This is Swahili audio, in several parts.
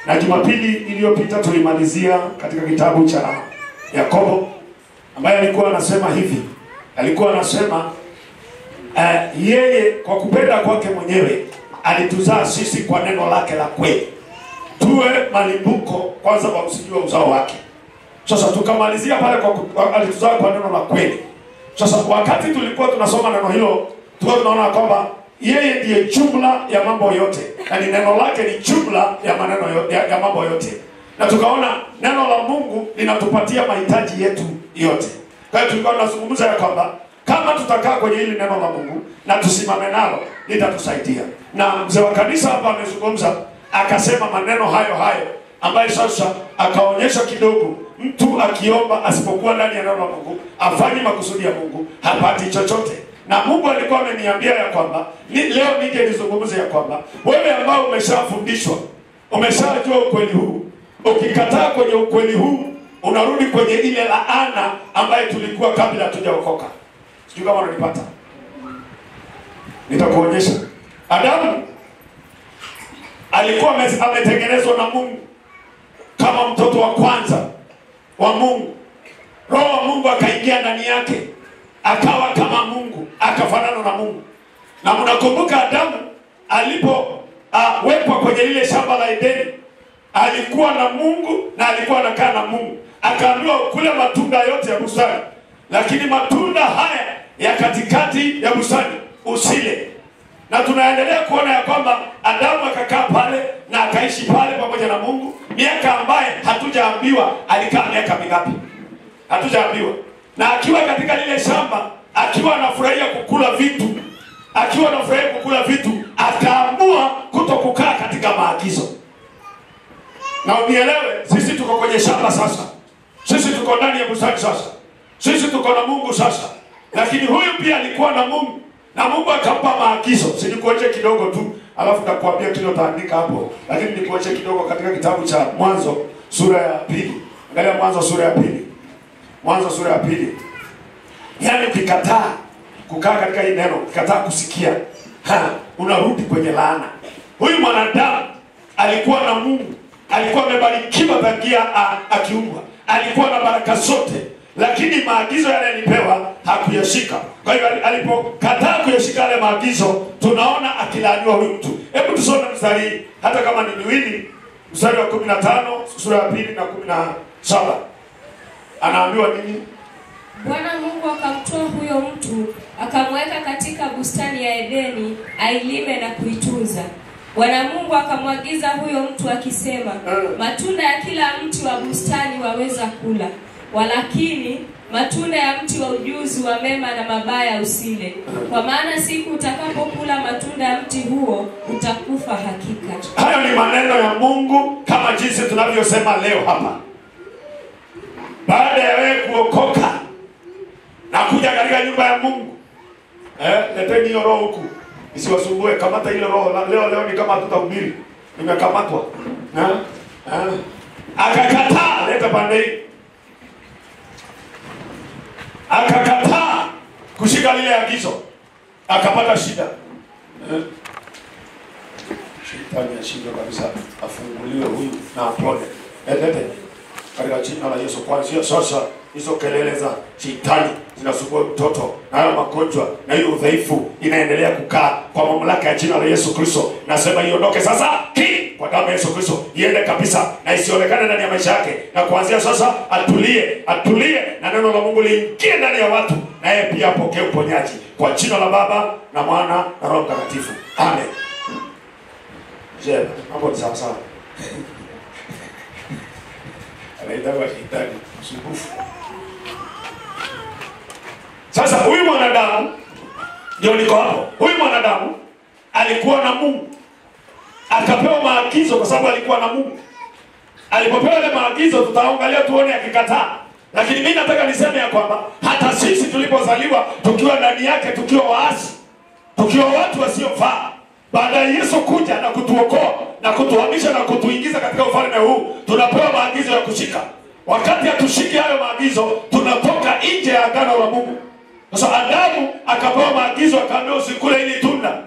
Na Jumapili iliyopita tulimalizia katika kitabu cha Yakobo, ambaye alikuwa anasema hivi. Alikuwa anasema yeye kwa kupenda kwake mwenyewe alituzaa sisi kwa neno lake la kweli, tuwe malimbuko kwanza wa usijua uzao wake. Sasa tukamalizia pale kwa alituzaa kwa neno la kweli. Sasa wakati tulikuwa tunasoma neno hilo, tulikuwa tunaona kwamba yeye ndiye jumla ya mambo yote. Yaani neno lake ni jumla ya maneno ya mambo yote. Na tukaona neno la Mungu linatupatia mahitaji yetu yote. Kwa hiyo tulikuwa tunazungumza ya kwamba kama tutakaa kwenye hili neno la Mungu na tusimame nalo, litatusaidia. Na mzee wa kanisa hapa amezungumza, akasema maneno hayo ambayo sasa akaonyesha kidogo mtu akiomba asipokuwa ndani ya neno la Mungu, afanye makusudi ya Mungu, hapati chochote. Na Mungu alikuwa ameniambia ya kwamba leo nije nizungumze ya kwamba wewe ambao umeshafundishwa, umeshajua ukweli huu, ukikataa kwenye ukweli huu, unarudi kwenye ile laana ambayo tulikuwa kabla hatujaokoka. Sijui kama unanipata. Nitakuonyesha. Adamu alikuwa ametengenezwa na Mungu kama mtoto wa kwanza wa Mungu. Roho wa Mungu akaingia ndani yake, akawa kama Mungu, akafanana na Mungu. Na mnakumbuka Adamu alipowekwa kwenye lile shamba la Edeni, alikuwa na Mungu na alikuwa anakaa na Mungu. Akaambiwa kula matunda yote ya bustani, lakini matunda haya ya katikati ya bustani usile. Na tunaendelea kuona ya kwamba Adamu akakaa pale na akaishi pale pamoja na Mungu miaka ambaye hatujaambiwa alikaa miaka mingapi. Hatujaambiwa. Na akiwa katika lile shamba, akiwa anafurahia kukula vitu, akaamua kutokukaa katika maagizo. Na unielewe, sisi tuko kwenye shamba sasa. Sisi tuko ndani ya bustani sasa. Sisi tuko na Mungu sasa. Lakini huyu pia alikuwa na Mungu. Na Mungu akampa maagizo. Sinikuache kidogo tu, alafu nitakwambia kile utaandika hapo. Lakini nikuache kidogo katika kitabu cha Mwanzo sura ya 2. Angalia Mwanzo sura ya 2. Mwanzo sura ya 2. Yaani ukikataa kukaa katika hii neno, ukikataa kusikia, unarudi kwenye laana. Huyu mwanadamu alikuwa na Mungu. Alikuwa amebarikiwa tangia akiumbwa. Alikuwa na baraka zote. Lakini maagizo yale alipewa hakuyashika. Kwa hiyo alipokataa kuyashika yale maagizo, tunaona akilaaniwa huyu mtu. Hebu tusome mstari hata kama ni miwili, mstari wa 15 sura ya 2 na 17. Anaambiwa nini? Bwana Mungu akamtoa huyo mtu, akamweka katika bustani ya Edeni, ailime na kuitunza. Bwana Mungu akamwagiza huyo mtu akisema, matunda ya kila mti wa bustani waweza kula, walakini matunda ya mti wa ujuzi wa mema na mabaya usile, kwa maana siku utakapokula matunda ya mti huo utakufa hakika. Hayo ni maneno ya Mungu kama jinsi tunavyosema leo hapa. Baada ya wewe kuokoka na kuja katika nyumba ya Mungu, leteni hiyo roho huku, isiwasumbue. Kamata ile roho. Leo ni kama tutahubiri, nimekamatwa. Akakataa, leta pande. Akakataa kushika lile agizo, akapata shida. Shetani ashindwe kabisa, afunguliwe huyu na apone. Lete katika jina la Yesu. Kuanzia sasa hizo kelele za shetani zinasumbua mtoto, na hayo magonjwa na hiyo udhaifu inaendelea kukaa, kwa mamlaka ya jina la Yesu Kristo nasema iondoke sasa, kwa damu ya Yesu Kristo, iende kabisa na isionekane ndani ya maisha yake. Na kuanzia sasa atulie na neno la Mungu liingie ndani ya watu, na yeye pia apokee uponyaji kwa jina la Baba na Mwana na Roho Mtakatifu. Amen. Je, hapo ni sawa sawa? Anaitwa shetani msumbufu. Sasa huyu mwanadamu ndio niko hapo. Huyu mwanadamu alikuwa na Mungu. Akapewa maagizo kwa sababu alikuwa na Mungu. Alipopewa ile maagizo, tutaangalia tuone akikataa. Lakini mimi nataka niseme ya kwamba hata sisi tulipozaliwa tukiwa ndani yake, tukiwa waasi, tukiwa watu wasiofaa, baada ya Yesu kuja na kutuokoa na kutuhamisha na kutuingiza katika ufalme huu, tunapewa maagizo ya kushika. Wakati hatushiki hayo maagizo, tunatoka nje ya agano la Mungu. Sasa Adamu akapewa maagizo, akaambiwa usikule hili tunda,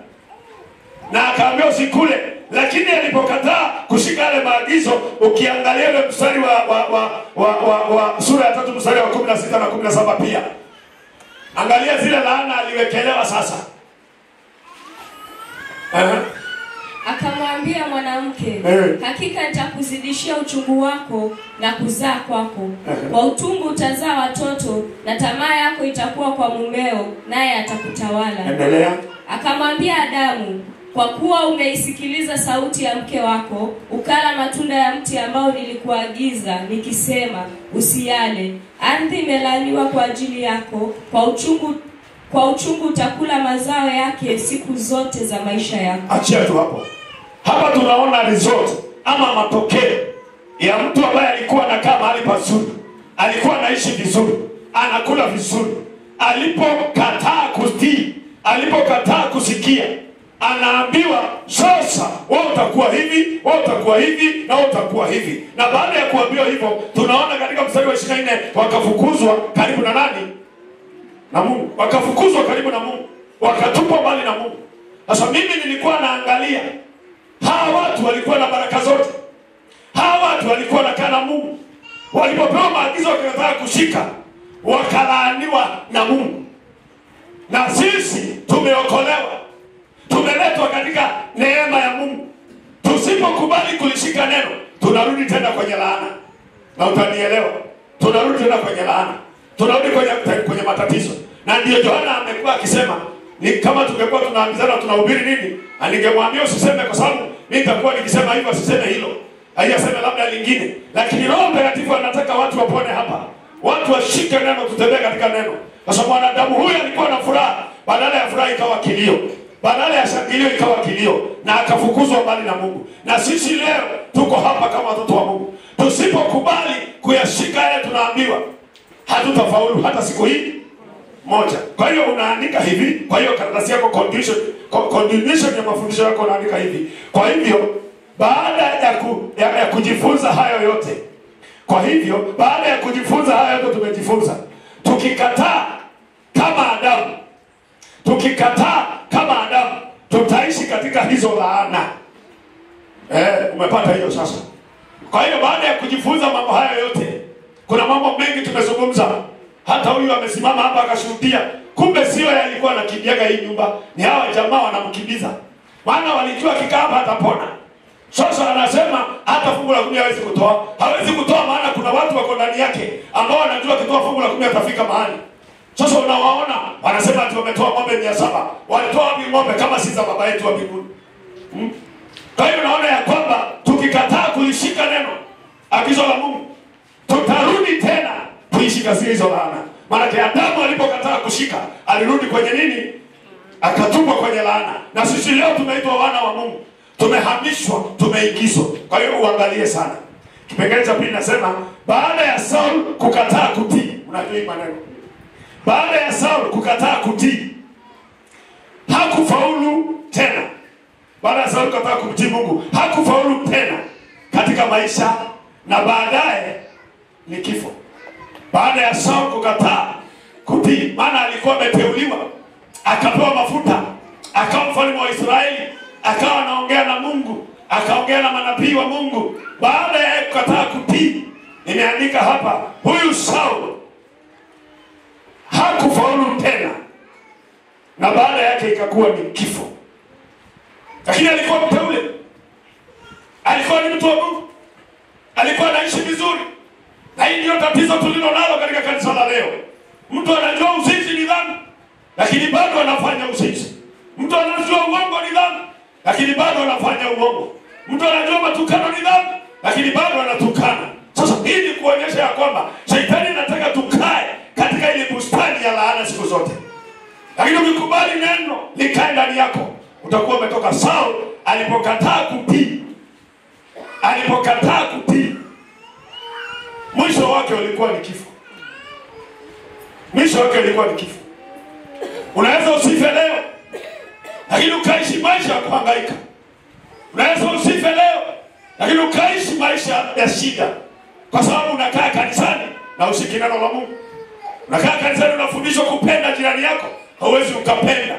na akaambiwa usikule. lakini alipokataa kushika yale maagizo, ukiangalia ile mstari wa sura ya 3 mstari wa 16 na 17 pia, angalia zile laana aliwekelewa sasa. Akamwambia mwanamke, hakika nitakuzidishia uchungu wako na kuzaa kwako. Kwa utungu utazaa watoto, na tamaa yako itakuwa kwa mumeo, naye atakutawala. Endelea. Akamwambia Adamu, kwa kuwa umeisikiliza sauti ya mke wako, ukala matunda ya mti ambao nilikuagiza nikisema usiale, ardhi imelaaniwa kwa ajili yako, kwa uchungu utakula mazao yake siku zote za maisha yako. Achia tu hapo. Hapa tunaona result ama matokeo ya mtu ambaye alikuwa anakaa mahali pazuri, alikuwa anaishi vizuri, anakula vizuri. Alipokataa kutii, alipokataa kusikia, anaambiwa sasa wewe utakuwa hivi, wewe utakuwa hivi, na wewe utakuwa hivi. Na baada ya kuambiwa hivyo, tunaona katika mstari wa 24 wakafukuzwa karibu na nani? Na Mungu. Wakafukuzwa karibu na Mungu, wakatupwa mbali na Mungu. Sasa mimi nilikuwa naangalia hawa watu walikuwa na baraka zote, hawa watu walikuwa na kana Mungu. Walipopewa maagizo wakataka kushika, wakalaaniwa na Mungu. Na sisi tumeokolewa, tumeletwa katika neema ya Mungu. Tusipokubali kulishika neno, tunarudi tena kwenye laana. Na utanielewa, tunarudi tena kwenye laana, tunarudi kwenye matatizo. Na ndio Yohana amekuwa akisema, ni kama tungekuwa tunaambizana tunahubiri nini, aningemwambia usiseme, kwa sababu mimi nitakuwa nikisema hivyo usiseme hilo, haiyaseme labda lingine. Lakini Roho Mtakatifu anataka watu wapone hapa, watu washike neno, tutembee katika neno. Kwa sababu mwanadamu huyu alikuwa na furaha, badala ya furaha ikawa kilio, badala ya shangilio ikawa kilio, na akafukuzwa mbali na Mungu. Na sisi leo tuko hapa kama watoto wa Mungu. Tusipokubali kuyashika yale tunaambiwa, hatutafaulu hata siku hii moja. Kwa hiyo unaandika hivi, kwa hiyo karatasi yako continuation ya mafundisho yako unaandika hivi. Kwa hivyo baada ya kujifunza hayo yote, kwa hivyo baada ya kujifunza hayo yote tumejifunza, tukikataa kama Adamu, tukikataa kama Adamu, tutaishi katika hizo laana. Umepata hiyo sasa? Kwa hiyo baada ya kujifunza mambo haya yote, kuna mambo mengi tumezungumza. Hata huyu amesimama hapa akashuhudia, kumbe sio yalikuwa anakimbiaga hii nyumba, ni hawa jamaa wanamkimbiza. Maana walijua kikaa hapa atapona. Sasa anasema hata fungu la 10 hawezi kutoa. Hawezi kutoa maana kuna watu wako ndani yake ambao wanajua kitoa fungu la 10 atafika mahali. Sasa unawaona wanasema ati wametoa ng'ombe 700. Walitoa wapi ng'ombe kama si za baba yetu wa mbinguni? Kwa hiyo unaona ya kwamba tukikataa kulishika neno, agizo la Mungu, tutarudi tena kuishika hizo laana. Maana Adamu alipokataa kushika, alirudi kwenye nini? Akatupwa kwenye laana. Na sisi leo tumeitwa wana wa Mungu, tumehamishwa, tumeingizwa. Kwa hiyo uangalie sana. Kipengele cha pili nasema baada ya Saul kukataa kutii, unajua maneno. Baada ya Saul kukataa kutii, hakufaulu tena. Baada ya Saul kukataa kumtii Mungu, hakufaulu tena katika maisha, na baadaye ni kifo. Baada ya Saul kukataa kutii, maana alikuwa ameteuliwa, akapewa mafuta, akawa mfalme wa Israeli, akawa anaongea na Mungu, akaongea na manabii wa Mungu. Baada ya kukataa kutii, nimeandika hapa, huyu Saul hakufaulu tena, na baada yake ikakuwa ni kifo. Lakini alikuwa mteule, alikuwa ni mtu wa Mungu, alikuwa anaishi vizuri. Na hii ndio tatizo tulilo nalo katika kanisa la leo. Mtu anajua uzinzi ni dhambi, lakini bado anafanya uzinzi. Mtu anajua uongo ni dhambi, lakini bado anafanya uongo. Mtu anajua matukano ni dhambi, lakini bado anatukana. Sasa hii ni kuonyesha ya kwamba Shetani anataka tukae katika ile bustani ya laana siku zote. Lakini ukikubali neno likae ndani yako, utakuwa umetoka. Saul alipokataa kutii, alipokataa kutii, mwisho wake ulikuwa ni kifo. Mwisho wake ulikuwa ni kifo. Unaweza usife leo, lakini ukaishi maisha ya kuhangaika. Unaweza usife leo, lakini ukaishi maisha ya shida, kwa sababu unakaa kanisani na ushiki neno la Mungu. Unakaa kanisani unafundishwa kupenda jirani yako, hauwezi ukapenda.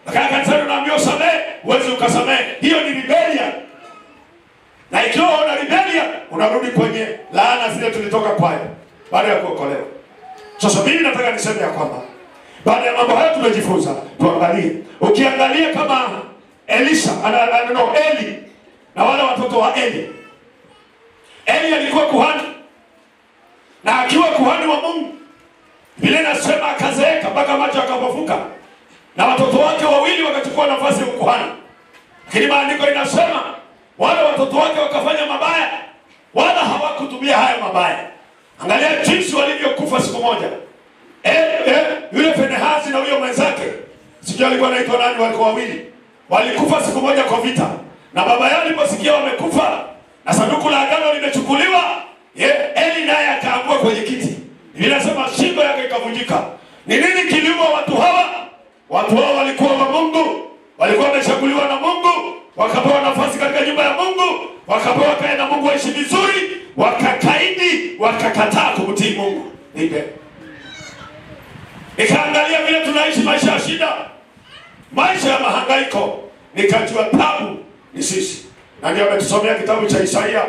Unakaa kanisani unaambiwa samehe, huwezi ukasamehe. Hiyo ni rebellion. Na ikiwa una rebellion, unarudi kwenye laana zile tulitoka kwayo baada ya kuokolewa. Sasa mimi nataka niseme ya kwamba baada ya mambo haya tumejifunza, tuangalie. Ukiangalia kama Elisha, Eli na wale watoto wa Eli. Eli alikuwa kuhani. Na akiwa kuhani wa Mungu, Biblia inasema akazeeka mpaka macho akapofuka. Na watoto wake wawili wakachukua nafasi ya ukuhani. Lakini maandiko inasema wale watoto wake wakafanya mabaya, wala hawakutubia haya mabaya. Angalia jinsi walivyokufa siku moja. Yule Finehasi na huyo mwenzake, sijui alikuwa anaitwa nani, walikuwa wawili. Walikufa siku moja kwa vita. Na baba yao aliposikia wamekufa na sanduku la agano limechukuliwa, Eli naye akaangua kwenye kiti. Inasema shingo yake ikavunjika. Ni nini kiliua watu hawa? Watu hawa walikuwa wa Mungu. Walikuwa wamechaguliwa na Mungu, wakapewa nafasi katika nyumba ya Mungu, wakapewa kae na Mungu waishi vizuri, wakakaidi, wakakataa kumtii Mungu. Nikaangalia vile tunaishi maisha ya shida, maisha ya mahangaiko, nikajua tabu ni sisi. Na ndio ametusomea kitabu cha Isaia.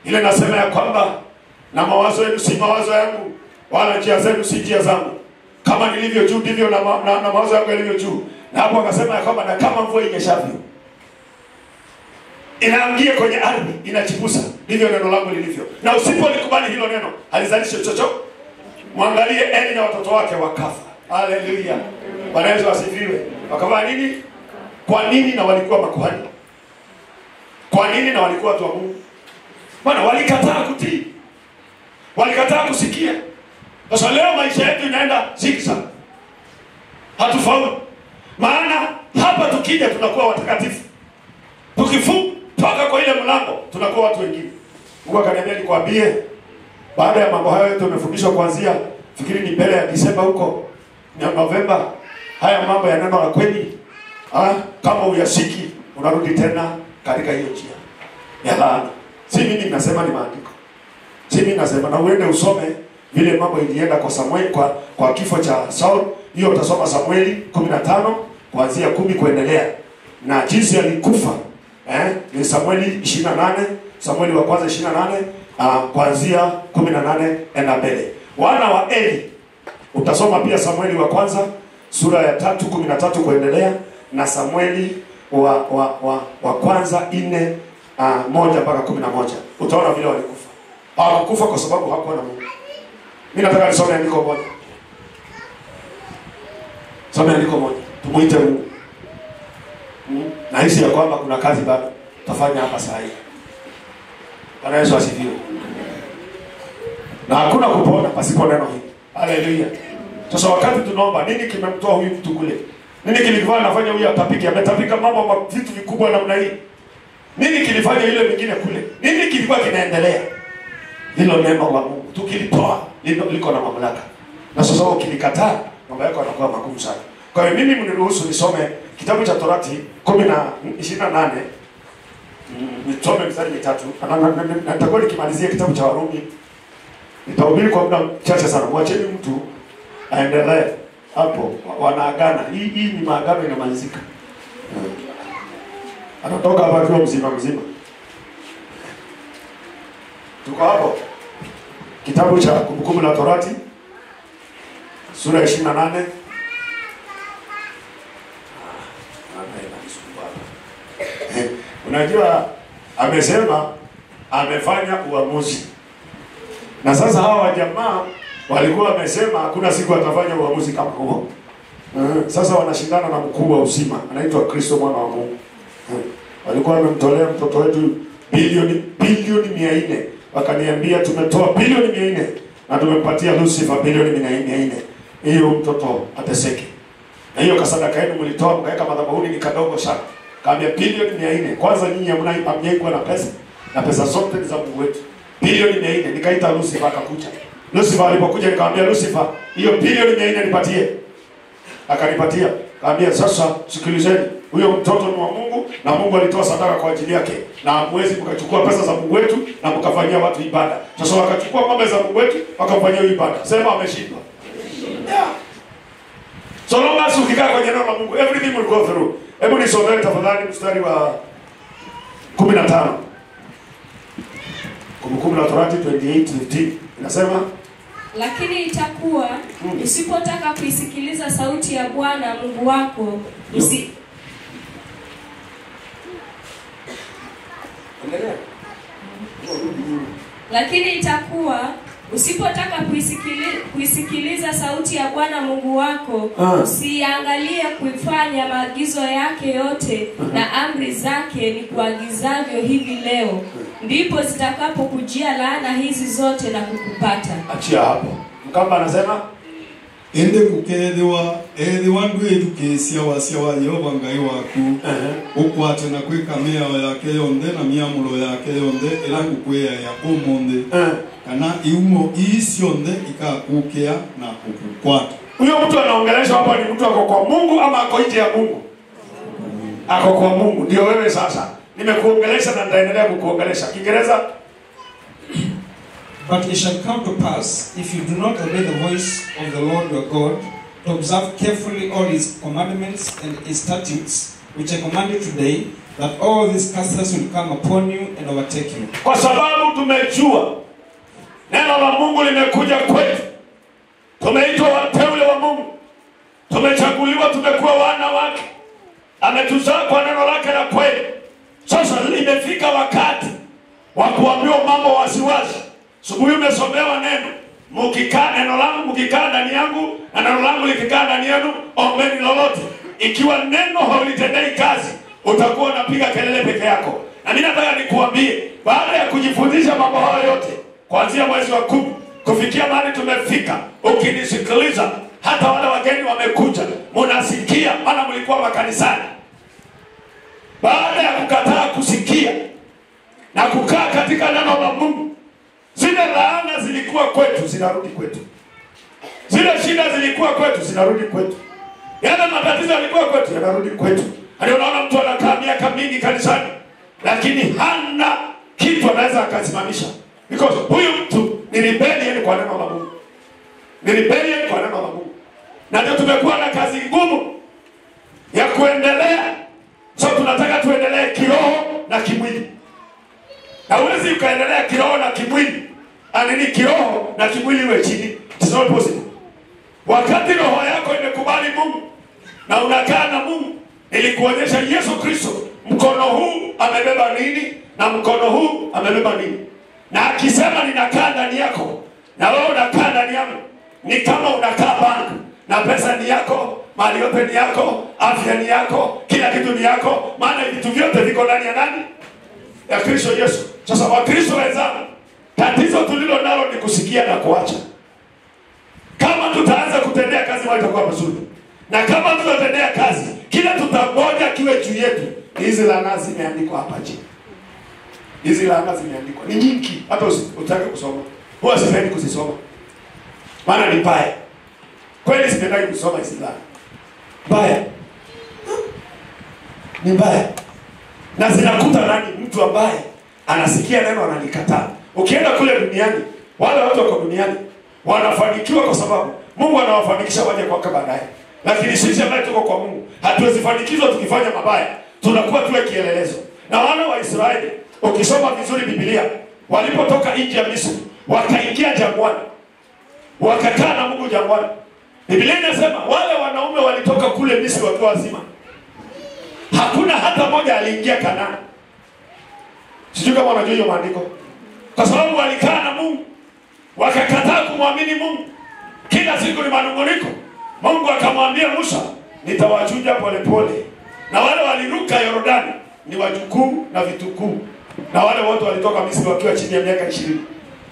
Ile nasema ya kwamba na mawazo yenu si mawazo yangu, wala njia zenu si njia zangu. Kama nilivyo juu ndivyo na mawazo yangu yalivyo juu. Na hapo akasema ya kwamba na kama mvua inyeshavyo inaangia kwenye ardhi, inachipusa, ndivyo neno langu lilivyo. Na usipolikubali hilo neno, halizalishi chochote. Mwangalie Eli na watoto wake wakafa. Haleluya. Bwana Yesu asifiwe. Wakafa nini? Kwa nini? Na walikuwa makuhani. Kwa nini? Na walikuwa watu wa Mungu. Bwana, walikataa kutii. Walikataa kusikia. Sasa leo maisha yetu inaenda zigzag. Hatufaulu. Maana hapa tukija tunakuwa watakatifu. Tukifunga kwa ile mlango tunakuwa watu wengine. Mungu akaniambia nikwambie, baada ya mambo hayo tumefundishwa kuanzia, fikiri ni mbele ya Disemba huko, ni Novemba, haya mambo ya neno la kweli, kama uyashiki unarudi tena katika hiyo njia ya laana. Si mimi ninasema, ni maandiko. Si mimi nasema, na uende usome vile mambo ilienda kwa Samuel, kwa kifo cha Saul. Hiyo utasoma Samueli 15 kuanzia 10 kuendelea. Na jinsi alikufa ni Samueli 28, Samueli wa kwanza 28 kuanzia 18 enda mbele. Wana wa Eli utasoma pia Samueli wa kwanza sura ya 3:13 kuendelea, na Samueli wa kwanza 4:1 mpaka 11. Utaona vile walikufa. Hawakufa kwa sababu hakuwa na Mungu. Mimi nataka nisome andiko moja. Soma andiko moja. Tumuite Mungu. Na hisi ya kwamba kuna kazi bado tafanya hapa saa hii. Bwana Yesu asifiwe. Na hakuna kupona pasipo neno hili. Haleluya. Sasa wakati tunaomba, nini kimemtoa huyu mtu kule? Nini kilifanya nafanya huyu atapike? Ametapika mambo vitu vikubwa namna hii. Nini kilifanya yule mwingine kule? Nini kilikuwa kinaendelea? Hilo neno la Mungu tukilitoa liko na mamlaka. Na sasa ukilikataa, mambo yako yanakuwa magumu sana. Kwa hiyo mimi mniruhusu nisome kitabu cha Torati 10:28. Nisome mstari 3. Nitakuwa nikimalizia kitabu cha Warumi. Nitahubiri kwa muda mchache sana. Mwacheni mtu aendelee hapo. Wanaagana. Hii ni maagano inamalizika. Anatoka hapa kwa mzima. Tuko hapo. Kitabu cha Kumbukumbu la Torati sura ya 28. Unajua amesema amefanya uamuzi. Na sasa hawa jamaa walikuwa wamesema hakuna siku atafanya uamuzi kama huo. Sasa wanashindana na mkuu wa uzima, anaitwa Kristo mwana wa Mungu. Walikuwa wamemtolea mtoto wetu bilioni 400. Wakaniambia tumetoa bilioni 400 na tumempatia Lucifer bilioni 400. Hiyo mtoto ateseke. Na hiyo kasadaka yenu mlitoa mkaweka madhabahuni ni kadogo sana. Kaambia bilioni 400. Kwanza nyinyi hamjaikuwa na pesa. Na pesa zote ni za Mungu wetu. Bilioni 400. Nikaita Lucifer akakuja. Lucifer alipokuja nikamwambia Lucifer, hiyo bilioni 400 nipatie. Akanipatia. Kaambia sasa sikilizeni. Huyo mtoto ni wa Mungu na Mungu alitoa sadaka kwa ajili yake. Na hamwezi mkachukua pesa za Mungu wetu na mkafanyia watu ibada. Sasa wakachukua ng'ombe za Mungu wetu wakafanyia ibada. Sema ameshindwa. Yeah. So long as ukikaa kwenye neno la Mungu, everything will go through. Hebu nisomee tafadhali mstari wa 15. Kumbukumbu la Torati 28:15 inasema, lakini itakuwa usipotaka kuisikiliza sauti ya Bwana Mungu wako lakini itakuwa usipotaka kuisikiliza sauti ya Bwana Mungu wako, usiangalie kuifanya maagizo yake yote na amri zake ni kuagizavyo hivi leo, ndipo zitakapokujia laana hizi zote na kukupata. Achia hapo. Mkamba anasema, ende kukedewa wandu edukesia wasia wa Yehova ngai waku ukwate na kweka mea yake yonde na miamulo yake yonde ela kukwea ya omonde kana iumo isionde ikakukea na kukukwata. Huyo mtu anaongelesha hapa ni mtu ako kwa Mungu ama ako nje ya Mungu? Ako kwa Mungu. Ndio wewe sasa. Nimekuongelesha na nitaendelea kukuongelesha. Kiingereza, but it shall come to pass, if you do not obey the voice of the Lord your God, to observe carefully all his commandments and his statutes, which I command you today, that all these curses will come upon you and overtake you. Kwa sababu tumejua neno la Mungu limekuja kwetu. Tumeitwa wateule wa Mungu. Tumechaguliwa, tumekuwa wana wake. Ametuzaa kwa neno lake la kweli. Sasa imefika wakati wa kuambiwa mambo wasiwasi. Subuhi umesomewa neno. Mkikaa neno langu, mkikaa ndani yangu na neno langu likikaa ndani yenu, ombeni lolote. Ikiwa neno haulitendei kazi, utakuwa unapiga kelele peke yako. Na mimi nataka nikuambie, baada ya kujifundisha mambo hayo yote, kuanzia mwezi wa 10 kufikia mahali tumefika, ukinisikiliza, hata wale wageni wamekuja, mnasikia, maana mlikuwa makanisani. Baada ya kukataa kusikia na kukaa katika neno la Mungu, zile laana zilikuwa kwetu zinarudi kwetu. Zile shida zilikuwa kwetu zinarudi kwetu. Yale matatizo yalikuwa kwetu yanarudi kwetu. Ndio unaona mtu anakaa miaka mingi kanisani lakini hana kitu anaweza akasimamisha. Because huyu mtu ni rebellion kwa neno la Mungu. Ni rebellion kwa neno la Mungu. Na ndio tumekuwa na kazi ngumu ya kuendelea. So tunataka tuendelee kiroho na kimwili. Na huwezi ukaendelea kiroho na kimwili. Anini kiroho na kimwili iwe chini. It's not possible. Wakati roho yako imekubali Mungu na unakaa na Mungu, ilikuonyesha Yesu Kristo mkono huu amebeba nini na mkono huu amebeba nini. Na akisema ninakaa ndani yako na wewe unakaa ndani yangu, ni kama unakaa bank na pesa ni yako, mali yote ni yako, afya ni yako, kila kitu ni yako, maana vitu vyote viko ndani ya nani? Ya Kristo Yesu. Sasa Wakristo wenzangu, tatizo tulilo nalo ni kusikia na kuacha. Kama tutaanza kutendea kazi wao itakuwa mzuri. Na kama tutatendea kazi, kila tutangoja kiwe juu yetu. Hizi laana zimeandikwa hapa chini. Hizi laana zimeandikwa. Ni nyingi, hata utake kusoma. Huwa sipendi kuzisoma. Maana ni mbaya. Kweli sipendi kusoma hizi laana. Mbaya. Ni mbaya. Na zinakuta nani? Mtu ambaye anasikia neno analikataa. Ukienda kule duniani, wale watu wako duniani wanafanikiwa kwa sababu Mungu anawafanikisha waje kwake baadaye. Lakini sisi ambao tuko kwa Mungu, hatuwezi fanikizwa tukifanya mabaya. Tunakuwa tuwe kielelezo. Na wana wa Israeli, ukisoma vizuri Biblia, walipotoka nje ya Misri, wakaingia jangwani. Wakakaa na Mungu jangwani. Biblia inasema wale wanaume walitoka kule Misri wakiwa wazima. Hakuna hata mmoja aliingia Kanaani. Sijui kama unajua hiyo maandiko. Kwa sababu walikaa na Mungu, wakakataa kumwamini Mungu. Kila siku ni manunguniko. Mungu akamwambia Musa, nitawachuja polepole. Na wale waliruka Yordani ni wajukuu na vitukuu. Na wale wote walitoka Misri wakiwa chini ya miaka 20.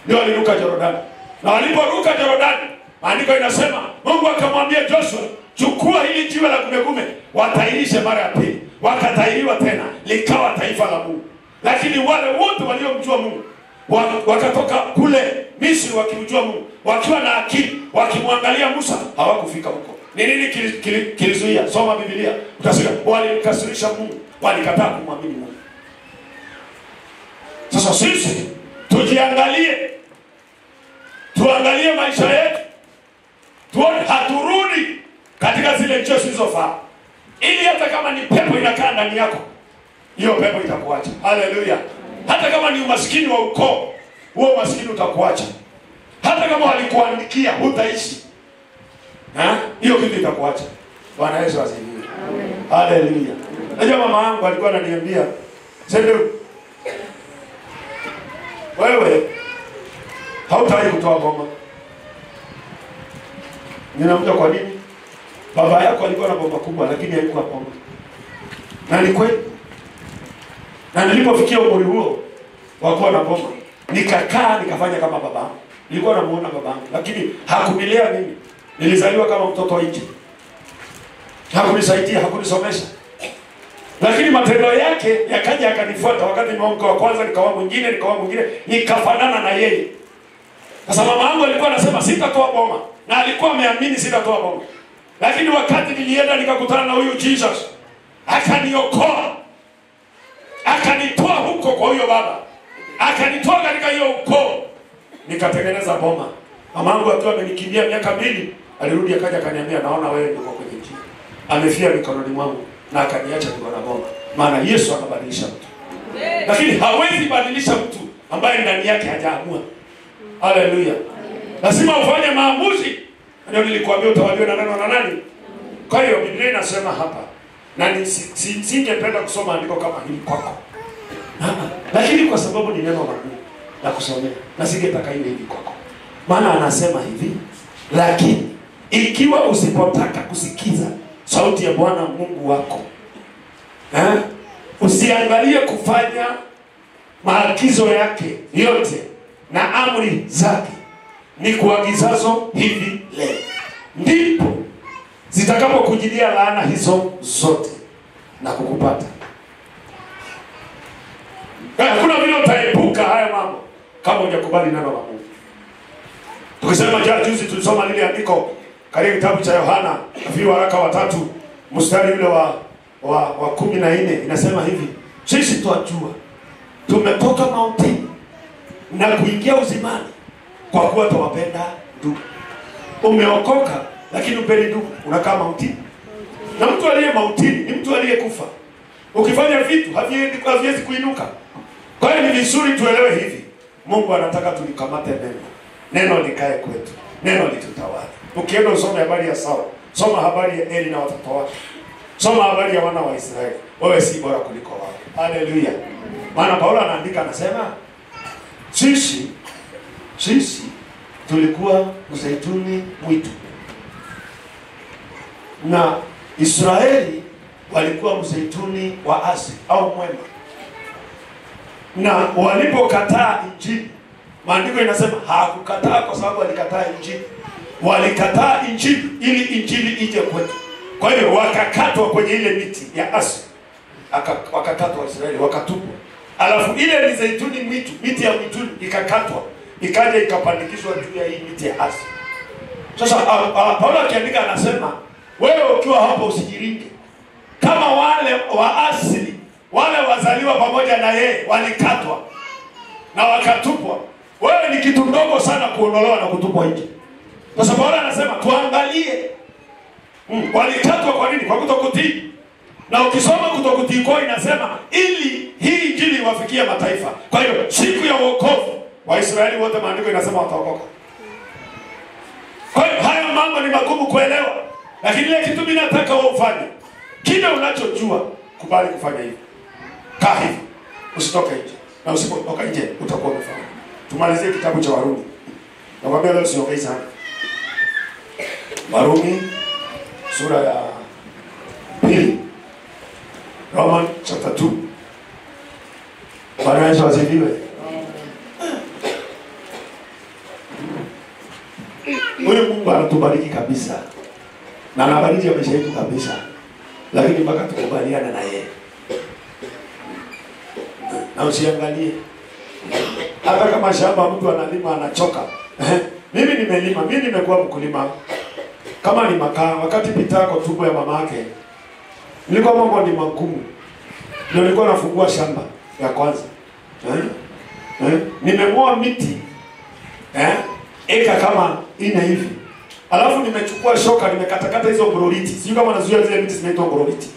Ndio waliruka Yordani. Na waliporuka Yordani, maandiko inasema Mungu akamwambia Joshua, chukua hili jiwe la gumegume, watairishe mara ya pili. Wakatairiwa tena, likawa taifa la Mungu. Lakini wale wote waliomjua Mungu wakatoka kule Misri wakimjua Mungu, wakiwa na akili, wakimwangalia Musa, hawakufika huko. Ni nini kilizuia? Soma Biblia, utasikia walimkasirisha Mungu, walikataa kumwamini Mungu. Sasa sisi tujiangalie, tuangalie maisha yetu, tuone haturudi katika zile njia zilizofaa, ili hata kama ni pepo inakaa ndani yako, hiyo pepo itakuacha. Haleluya. Hata kama ni umaskini wa ukoo, huo umaskini utakuacha. Hata kama walikuandikia hutaishi, hiyo kitu itakuacha. Bwana Yesu asifiwe. Haleluya. Najua mama yangu alikuwa ananiambia, "Sende wewe hautaki kutoa boma." Ninamjua kwa nini? Baba yako alikuwa na boma kubwa lakini haikuwa boma. Na ni kweli. Na nilipofikia umri huo wa kuwa na boma, nikakaa nikafanya kama babangu. Nilikuwa namuona babangu, lakini hakunilea mimi. Nilizaliwa kama mtoto wa nje. Hakunisaidia, hakunisomesha. Lakini matendo yake yakaja yakanifuata. Wakati nimeamka wa kwanza nikawa mwingine, nikafanana na yeye. Sasa mama yangu alikuwa anasema sitatoa boma, na alikuwa ameamini sitatoa boma. Lakini wakati nilienda nikakutana na huyu Jesus, akaniokoa. Akanitoa huko kwa huyo baba. Akanitoa katika hiyo ukoo. Nikatengeneza boma. Mama yangu akiwa amenikimbia miaka 2, alirudi akaja akaniambia, "Naona wewe uko kwenye njia." Amefia mikononi mwangu na akaniacha niko na boma. Maana Yesu anabadilisha mtu. Lakini hawezi badilisha mtu ambaye ndani yake hajaamua. Haleluya. Lazima ufanye maamuzi. Ndio nilikwambia utawaliwa na neno na nani? Kwa hiyo Biblia inasema hapa, na singependa kusoma andiko kama hili kwako. Lakini kwa sababu ni neno la Mungu na kusomea, na singetaka iwe hivi kwako. Maana anasema hivi, "Lakini ikiwa usipotaka kusikiza sauti ya Bwana Mungu wako, usiangalie kufanya maagizo yake yote na amri zake ni kuagizazo hivi leo, ndipo zitakapokujilia laana hizo zote na kukupata." Hakuna vile utaepuka haya mambo kama hujakubali neno la Mungu. Tukisema juzi tulisoma lile andiko katika kitabu cha Yohana, nafikiri waraka wa 3 mstari ule wa 14, inasema hivi, "Sisi twajua tumetoka mautini na kuingia uzimani kwa kuwa tuwapenda ndugu." Umeokoka lakini upendi ndugu, unakaa mautini. Na mtu aliye mautini ni mtu aliyekufa. Ukifanya vitu haviwezi kuinuka. Kwa hiyo ni vizuri tuelewe hivi. Mungu anataka tulikamate neno. Neno likae kwetu. Neno litutawale. Ukienda usome habari ya Saul, soma habari ya Eli na watoto wake. Soma habari ya wana wa Israeli. Wewe si bora kuliko wao. Haleluya. Maana Paulo anaandika anasema, sisi tulikuwa mzeituni mwitu. Na Israeli walikuwa mzeituni wa asili au mwema. Na walipokataa injili, maandiko inasema hawakukataa kwa sababu walikataa injili. Walikataa injili ili injili ije kwetu. Kwa hiyo wakakatwa kwenye ile miti ya asili. Wakakatwa Israeli, wakatupwa. Alafu ile ni zeituni mwitu, miti ya mwituni ikakatwa, ikaja ikapandikizwa juu ya hii miti ya asili. Sasa Paulo akiandika anasema, wewe ukiwa hapo usijiringe. Kama wale wa asili, wale wazaliwa pamoja na yeye walikatwa na wakatupwa, wewe ni kitu ndogo sana kuondolewa na kutupwa nje. Sasa Paulo anasema tuangalie walikatwa kwa nini? Kwa kutokutii. Na ukisoma kutokutii kwa inasema ili hii injili iwafikie mataifa. Kwa hiyo siku ya wokovu Waisraeli wote maandiko inasema wataokoka. Kwa hiyo haya mambo ni magumu kuelewa. Lakini ile kitu mimi nataka wewe ufanye. Kile unachojua kubali kufanya hivi. Kaa hivi. Usitoke nje. Na usipotoka nje utakuwa umefanya. Tumalizie kitabu cha Warumi. Nakwambia leo siongei sana. Warumi sura ya 2. Roman chapter 2. Bwana Yesu asifiwe. Huyu Mungu anatubariki kabisa. Na anabariki maisha yetu kabisa. Lakini mpaka tukubaliane na yeye. Na usiangalie. Hata kama shamba mtu analima anachoka. Mimi nimelima, mimi nimekuwa mkulima. Kama ni makaa, wakati pitako tubo ya mama yake, nilikuwa mambo ni magumu. Ndio nilikuwa nafungua shamba ya kwanza. Nimeng'oa miti. Eka kama ina hivi. Alafu nimechukua shoka nimekatakata hizo boroliti. Sio kama nazuia zile miti zinaitwa boroliti.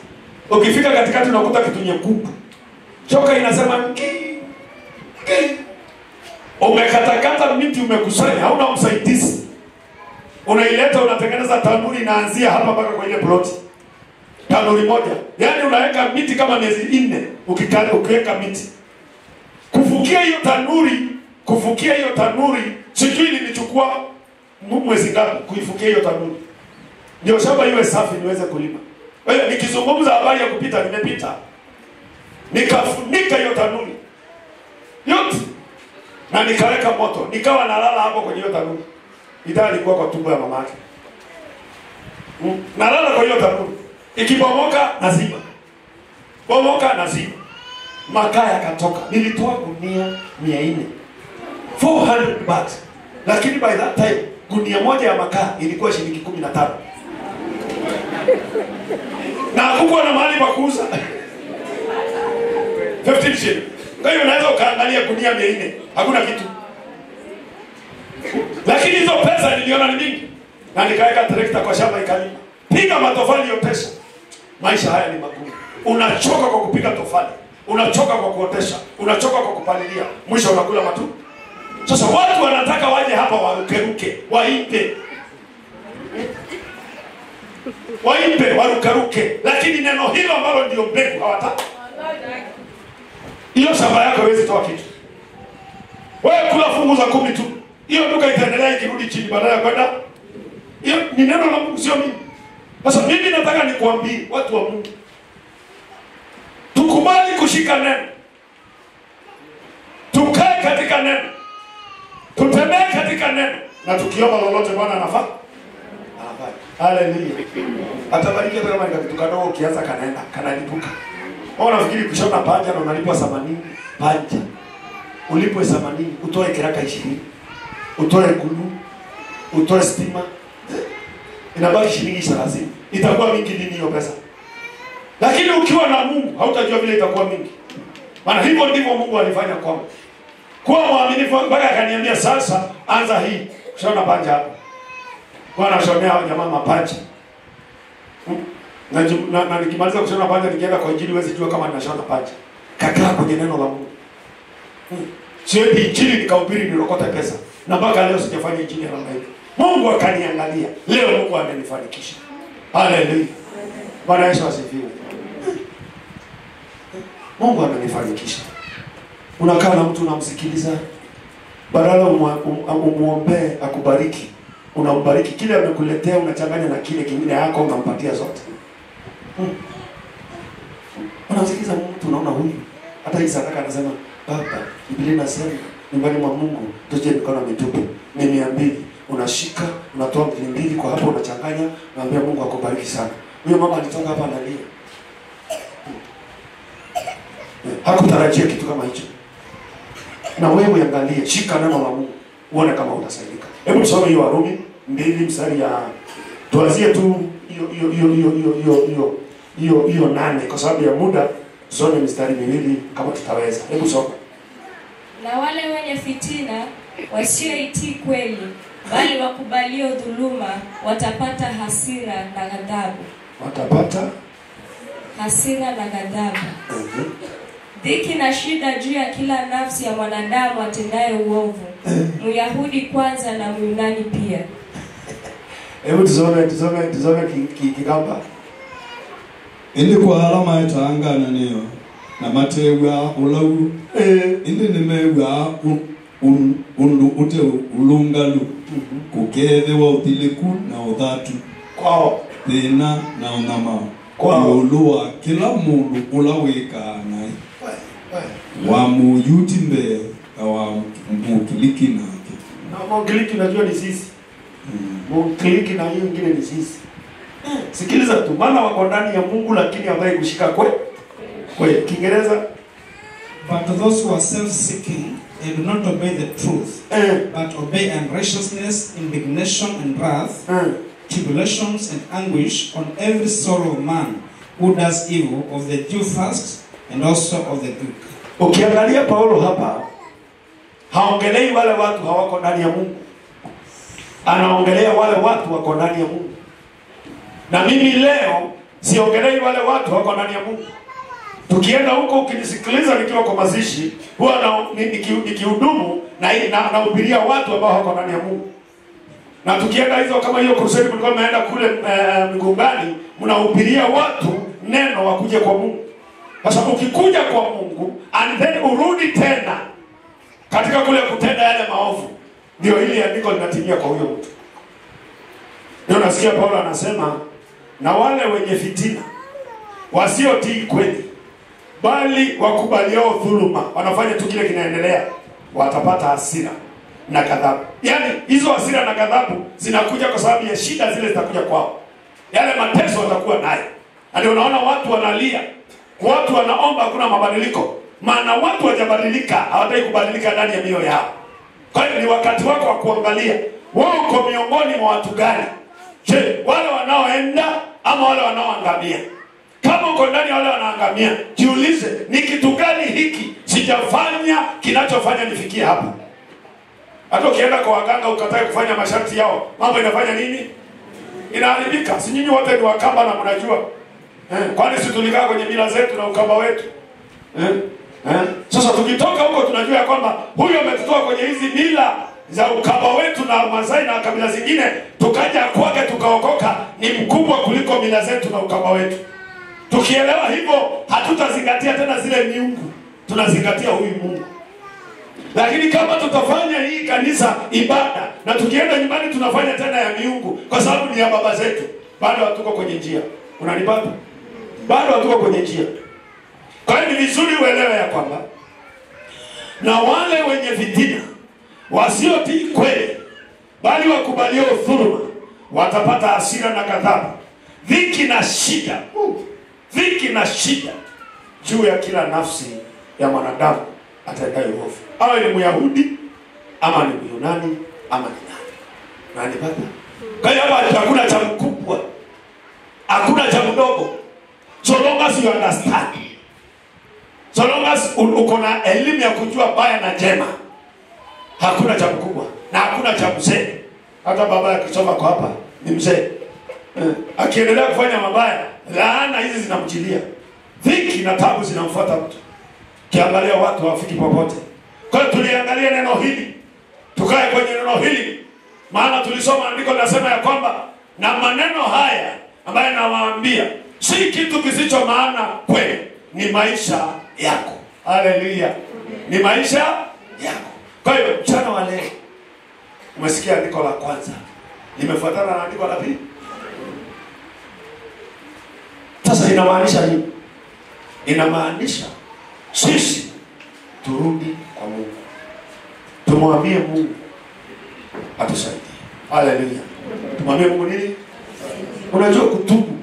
Ukifika katikati unakuta kitu nyekundu. Shoka inasema Umekatakata miti, umekusanya, hauna msaidizi. Unaileta, unatengeneza tanuri, inaanzia hapa mpaka kwa ile ploti. Tanuri moja. Yaani unaweka miti kama miezi 4 ukiweka miti. Kufukia hiyo tanuri, sijui nilichukua mwezi ngapi kuifukia hiyo tanuri. Ndio shamba iwe safi niweze kulima. Wewe nikizungumza habari ya kupita, nimepita. Nikafunika hiyo tanuri yote na nikaweka moto, nikawa nalala hapo kwenye hiyo tanuri. Ida alikuwa kwa tumbo ya mamake. Nalala kwa hiyo tanuri. Ikibomoka nazima. Bomoka nazima. Makaa yakatoka. Nilitoa gunia 400. 400 baht. Lakini by that time gunia moja ya makaa ilikuwa shilingi 15. Na hakukuwa na mahali pa kuuza. 15 shilling. Kwa hiyo unaweza ukaangalia gunia 400, hakuna kitu. Lakini hizo pesa niliona ni mingi. Na nikaweka trekta kwa shamba ikalima. Piga matofali yotesha. Maisha haya ni magumu. Unachoka kwa kupiga tofali, unachoka kwa kuotesha, unachoka kwa kupalilia, mwisho unakula matu. Sasa watu wanataka waje hapa warukeruke, waimbe, warukeruke, lakini neno hilo ambalo ndio mbegu hawataka. Hiyo shamba yako haiwezi toa kitu. Wewe kula fungu za 10 tu. Hiyo duka itaendelea ikirudi chini badala ya kwenda. Hiyo ni neno la Mungu, sio mimi. Sasa mimi nataka nikuambie watu wa Mungu, tukubali kushika neno, tukae katika neno, tutembee katika neno, na tukiomba lolote Bwana anafanya. Haleluya. Atabariki hata kama ni kitu kadogo, kianza kanaenda kanalipuka. Wewe unafikiri kushona panja na unalipwa 80 panja, ulipwe 80, utoe kiraka 20, utoe gulu, utoe stima, inabaki shilingi 30. Itakuwa mingi lini hiyo pesa? Lakini ukiwa na Mungu hautajua vile itakuwa mingi. Maana hivyo ndivyo Mungu alifanya kwangu. Kwa mwaminifu mpaka akaniambia sasa anza hii. Shona panja hapo. Kwa anashonea jamaa mapanja. Na nikimaliza kushona panja nikienda kwa injili huwezi jua kama ninashona panja. Kakaa kwenye neno la Mungu. Sio injili nikahubiri nilokota pesa. Na mpaka leo sijafanya injili ya namna hiyo. Mungu akaniangalia. Leo Mungu amenifanikisha. Haleluya. Bwana Yesu asifiwe. Mungu amenifanikisha. Unakaa na mtu unamsikiliza, badala umuombee akubariki, unambariki kile amekuletea, unachanganya na kile kingine yako unampatia zote. Unasikiliza mtu unaona huyu hata hii sadaka anasema baba, Biblia inasema nyumbani mwa Mungu tuje mikono mitupu. Ni 200. Unashika, unatoa 200 kwa hapo unachanganya, unaambia Mungu akubariki sana. Huyo mama alitoka hapa analia. Hakutarajia kitu kama hicho. Na wewe angalie, shika neno la Mungu, uone kama utasaidika. Hebu tusome hiyo Warumi 2 mstari ya tuanzie tu hiyo 8 kwa sababu ya muda, tusome mstari 2 kama tutaweza. Hebu soma. Na wale wenye fitina wasioitii kweli, bali wakubalio dhuluma, watapata hasira na ghadhabu. Watapata hasira na ghadhabu. Dhiki na shida juu ya kila nafsi ya mwanadamu atendaye uovu, Myahudi kwanza na Myunani pia. Hebu tusome kikamba. Indi kwa alama itaangana niyo na matewa ulau indi nimewa undu ute ulungalu kukethewa utiliku na uthatu kwao thina na unamao kwao ulua kila mundu ulawika nai wa muyuti mbe wa mukiliki nake. Na mukiliki najua ni sisi. Mukiliki na hiyo ingine ni sisi. Sikiliza tu, maana wako ndani ya Mungu lakini ambaye kushika kwe Kiingereza. But those who are self-seeking and do not obey the truth, but obey unrighteousness, indignation and wrath, tribulations and anguish on every sorrow of man who does evil, of the Jew first and also of the Greek. Ukiangalia Paulo hapa haongelei wale watu hawako ndani ya Mungu. Anaongelea wale watu wako ndani ya Mungu. Na mimi leo siongelei wale watu wako ndani ya Mungu. Tukienda huko ukinisikiliza nikiwa kwa mazishi, huwa nikihudumu na nahubiria watu ambao wako ndani ya Mungu. Na tukienda hizo kama hiyo crusade mlikuwa mnaenda kule Migungani, mnahubiria watu neno wakuje kwa Mungu. Sasa ukikuja kwa Mungu and then urudi tena katika kule kutenda yale maovu, ndio hili andiko linatimia kwa huyo mtu. Ndio nasikia Paulo anasema, na wale wenye fitina wasiotii kweli bali wakubaliao dhuluma, wanafanya tu kile kinaendelea, watapata hasira na ghadhabu. Yaani hizo hasira na ghadhabu zinakuja kwa sababu ya shida zile zitakuja kwao. Yale mateso watakuwa nayo. Ndio unaona watu wanalia, watu wanaomba hakuna mabadiliko. Maana watu hawajabadilika, hawataki kubadilika ndani ya mioyo yao. Kwa hiyo ni wakati wako wa kuangalia, wewe uko miongoni mwa watu gani? Je, wale wanaoenda ama wale wanaoangamia? Kama uko ndani ya wale wanaangamia, jiulize, ni kitu gani hiki sijafanya kinachofanya nifikie hapa? Hata ukienda kwa waganga ukatae kufanya masharti yao, mambo inafanya nini? Inaharibika. Si nyinyi wote ni Wakamba na mnajua? Kwani si tulikaa kwenye mila zetu na Ukamba wetu? Sasa tukitoka huko tunajua kwamba huyo ametutoa kwenye hizi mila za Ukamba wetu na Masai na kabila zingine, tukaja kwake tukaokoka, ni mkubwa kuliko mila zetu na Ukamba wetu. Tukielewa hivyo, hatutazingatia tena zile miungu, tunazingatia huyu Mungu. Lakini kama tutafanya hii kanisa ibada na tukienda nyumbani tunafanya tena ya miungu kwa sababu ni ya baba zetu, bado hatuko kwenye njia. Unanipata? Bado hatuko kwenye njia. Kwa hiyo ni vizuri uelewe ya kwamba na wale wenye fitina wasiotii kweli bali wakubalio dhuluma watapata hasira na ghadhabu, dhiki na shida, dhiki na shida juu ya kila nafsi ya mwanadamu atendaye uovu, awe ni Myahudi ama ni Myunani ama ni nani. Unanipata? Kwa hiyo hapa hakuna cha mkubwa, hakuna cha mdogo. So long as you understand, so long as uko na elimu ya kujua baya na jema, hakuna cha mkubwa na hakuna cha mzee. Hata baba akisoma kwa hapa ni mzee, akiendelea kufanya mabaya, laana hizi zinamjilia, dhiki na tabu zinamfuata mtu. Kiangalia watu hawafiki popote. Kwa hiyo tuliangalia neno hili, tukae kwenye neno hili, maana tulisoma andiko linasema ya kwamba na maneno haya ambayo nawaambia si kitu kisicho maana kweli, ni maisha yako. Haleluya. Ni maisha yako. Kwa hiyo mchana wa leo umesikia andiko la kwanza, limefuatana na andiko la pili. Sasa inamaanisha nini? Inamaanisha sisi turudi kwa Mungu, tumwambie Mungu atusaidie. Haleluya. Tumwambie Mungu nini? Unajua kutubu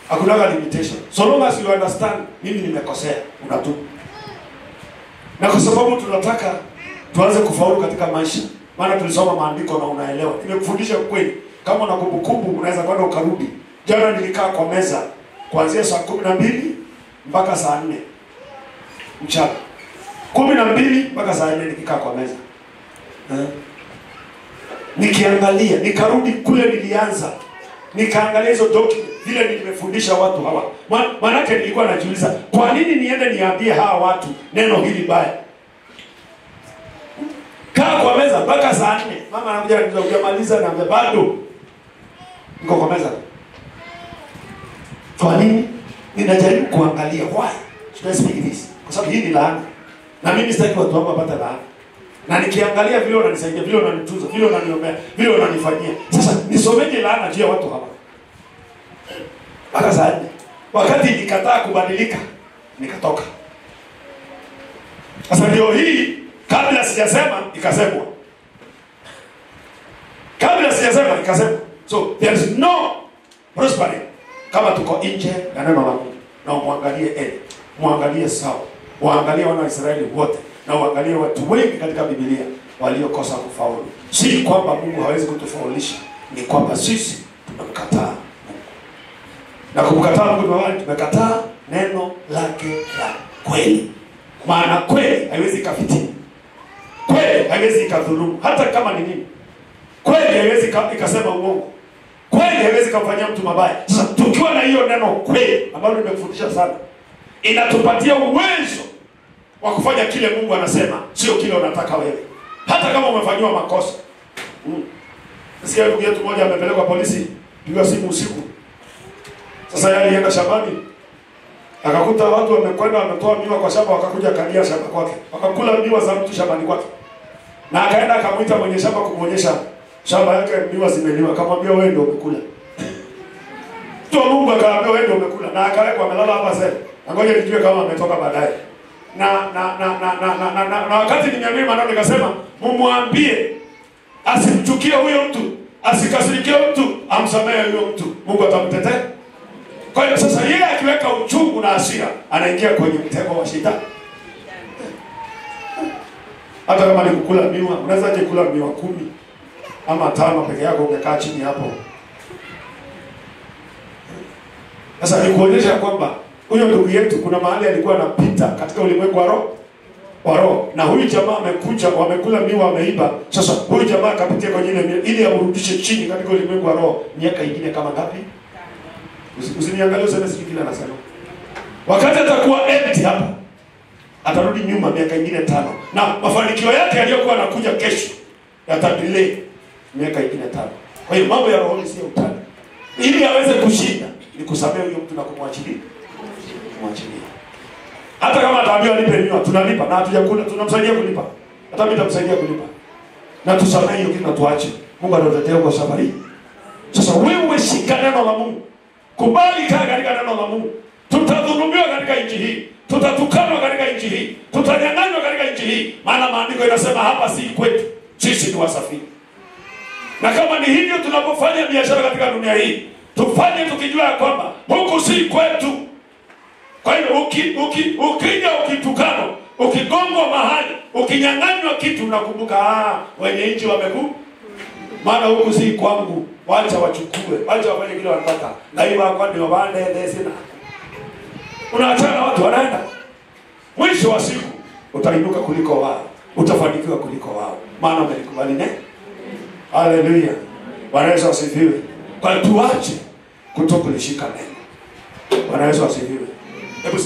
hakuna limitation. So long as you understand, mimi nimekosea, unatubu. Na kwa sababu tunataka tuanze kufaulu katika maisha, maana tulisoma maandiko na unaelewa. Nimekufundisha kweli. Kama una kumbukumbu unaweza kwenda ukarudi. Jana nilikaa kwa meza kuanzia saa 12 mpaka saa 4 mchana. 12 mpaka saa 4 nikikaa kwa meza. Nikiangalia, nikarudi kule nilianza. Nikaangalia hizo document vile nimefundisha watu hawa. Manake nilikuwa najiuliza, kwa nini niende niambie hawa watu neno hili baya? Kaa kwa meza mpaka saa 4. Mama anakuja ananiambia hujamaliza, na bado niko kwa meza. Kwa nini? Ninajaribu kuangalia why should I speak this? Kwa sababu hii ni laana. Na mimi sitaki watu wangu wapate laana. Na nikiangalia vile unanisaidia, vile unanitunza, vile unaniombea, vile unanifanyia. Sasa nisomeje laana juu ya watu hawa? Mpaka saa 4. Wakati nikataa kubadilika, nikatoka. Sasa ndio hii, kabla sijasema ikasemwa. Kabla sijasema ikasemwa. So there is no prosperity kama tuko nje na neno la Mungu. Na muangalie muangalie sawa. Waangalie wana wa Israeli wote. Na uangalie watu wengi katika Biblia waliokosa kufaulu. Si kwamba Mungu hawezi kutufaulisha, ni kwamba sisi tumemkataa Mungu. Na kumkataa Mungu tumekataa neno lake la kweli. Maana kweli haiwezi ikafitini. Kweli haiwezi ikadhulumu hata kama ni nini. Kweli haiwezi ikasema uongo. Kweli haiwezi kumfanyia mtu mabaya. Sasa tukiwa na hiyo neno kweli ambalo nimekufundisha sana, inatupatia uwezo wa kufanya kile Mungu anasema, sio kile unataka wewe, hata kama umefanyiwa makosa. Nasikia ndugu yetu mmoja amepelekwa polisi, piga simu usiku. Sasa yeye alienda shambani, akakuta watu wamekwenda wametoa miwa kwa shamba, wakakuja kalia shamba kwake, wakakula miwa za mtu shambani kwake, na akaenda akamuita mwenye shamba kumuonyesha shamba yake miwa zimeliwa, akamwambia wewe ndio umekula. Mtu Mungu akamwambia wewe ndio umekula, na akawekwa amelala hapa sasa. Ngoja nijue kama ametoka baadaye. Na wakati nimeamini maneno nikasema mumwambie asimchukie huyo mtu, asikasirikie mtu, amsamehe huyo mtu, Mungu atamtetea. Kwa hiyo sasa yeye akiweka uchungu na hasira, anaingia kwenye mtego wa shetani. Hata kama ni kukula miwa, unaweza kula miwa 10 ama 5 peke yako umekaa chini hapo. Sasa ni kuonyesha kwamba huyo ndugu yetu kuna mahali alikuwa anapita katika ulimwengu wa roho. Na huyu jamaa amekuja, wamekula miwa, wameiba. Sasa huyu jamaa akapitia kwenye ile ili amrudishe chini katika ulimwengu wa roho miaka ingine kama ngapi? Usiniangalie useme sisi kile anasema. Wakati atakuwa empty hapa, atarudi nyuma miaka ingine 5. Na mafanikio yake yaliyokuwa yanakuja kesho yatadelay miaka ingine 5. Kwa hiyo mambo ya roho sio utani. Ili aweze kushinda ni kusamehe huyo mtu na kumwachilia. Hata kama ataambiwa lipe miwa, tunalipa na hatujakula, tunamsaidia kulipa. Hata mimi nitamsaidia kulipa. Na tusamehe hiyo kitu na tuache. Mungu atatetea kwa safari. Sasa wewe shika neno la Mungu. Kubali kaa katika neno la Mungu. Tutadhulumiwa katika nchi hii. Tutatukanwa katika nchi hii. Tutanyang'anywa katika nchi hii. Maana maandiko yanasema hapa si kwetu. Sisi ni wasafiri. Na kama ni hivyo tunapofanya biashara katika dunia hii, tufanye tukijua kwamba huku si kwetu. Kwa hiyo ukija ukitukano, ukigongwa mahali, ukinyang'anywa kitu, unakumbuka wenye nchi wameku. Maana huku si kwangu, wacha wachukue, wacha wafanye kile wanataka. Na hiyo kwa ndio waende sina. Unaachana watu wanaenda. Mwisho wa siku utainuka kuliko wao, utafanikiwa kuliko wao. Maana umelikubali neno. Haleluya. Bwana Yesu asifiwe. Kwa tuache kutokulishika neno. Bwana Yesu asifiwe. Hebu